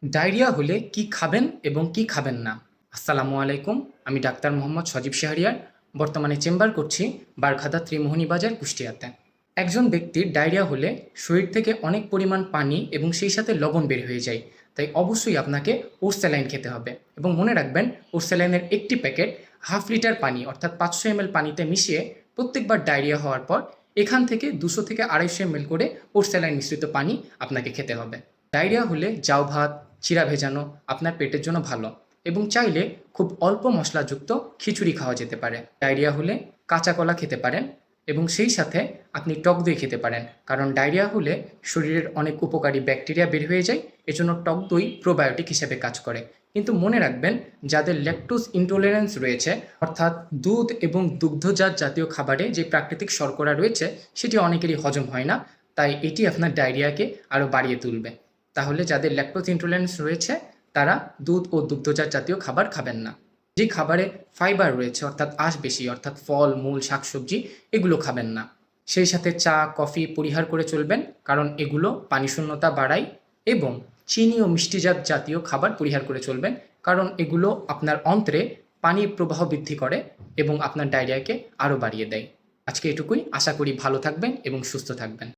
Diarrhoea হলে কি খাবেন এবং কি খাবেন না। আসসালামু আলাইকুম, আমি ডাক্তার মোহাম্মদ সজীব শাহরিয়ার। বর্তমানে চেম্বার করছি বারখাদা ত্রিমোহনী বাজার, কুষ্টিয়াতে। একজন ব্যক্তির ডায়রিয়া হলে শরীর থেকে অনেক পরিমাণ পানি এবং সেই সাথে লবণ বের হয়ে যায়। তাই অবশ্যই আপনাকে ওরস্যালাইন খেতে হবে এবং মনে রাখবেন, ওরস্যালাইনের একটি প্যাকেট হাফ লিটার পানি অর্থাৎ 500 ml পানিতে মিশিয়ে প্রত্যেকবার ডায়রিয়া হওয়ার পর এখান থেকে 200 থেকে 250 ml করে ওরস্যালাইন মিশ্রিত পানি আপনাকে খেতে হবে। ডায়রিয়া হলে জাউ ভাত, চিরা ভেজানো আপনার পেটের জন্য ভালো এবং চাইলে খুব অল্প মশলাযুক্ত খিচুড়ি খাওয়া যেতে পারে। ডায়রিয়া হলে কাঁচা কলা খেতে পারেন এবং সেই সাথে আপনি টক দই খেতে পারেন, কারণ ডায়রিয়া হলে শরীরের অনেক উপকারী ব্যাকটেরিয়া বের হয়ে যায়, এজন্য টক দই প্রোবায়োটিক হিসেবে কাজ করে। কিন্তু মনে রাখবেন, যাদের ল্যাকটোজ ইনটলারেন্স রয়েছে, অর্থাৎ দুধ এবং দুগ্ধজাত জাতীয় খাবারে যে প্রাকৃতিক শর্করা রয়েছে সেটি অনেকেরই হজম হয় না, তাই এটি আপনার ডায়রিয়াকে আরও বাড়িয়ে তুলবে। তাহলে যাদের ল্যাকটোজ ইনটলারেন্স রয়েছে তারা দুধ ও দুগ্ধজাত জাতীয় খাবার খাবেন না। যে খাবারে ফাইবার রয়েছে অর্থাৎ আঁশ বেশি, অর্থাৎ ফল মূল শাকসবজি, এগুলো খাবেন না। সেই সাথে চা কফি পরিহার করে চলবেন, কারণ এগুলো পানিশূন্যতা বাড়ায়। এবং চিনি ও মিষ্টিজাত জাতীয় খাবার পরিহার করে চলবেন, কারণ এগুলো আপনার অন্ত্রে পানির প্রবাহ বৃদ্ধি করে এবং আপনার ডায়রিয়াকে আরও বাড়িয়ে দেয়। আজকে এটুকুই, আশা করি ভালো থাকবেন এবং সুস্থ থাকবেন।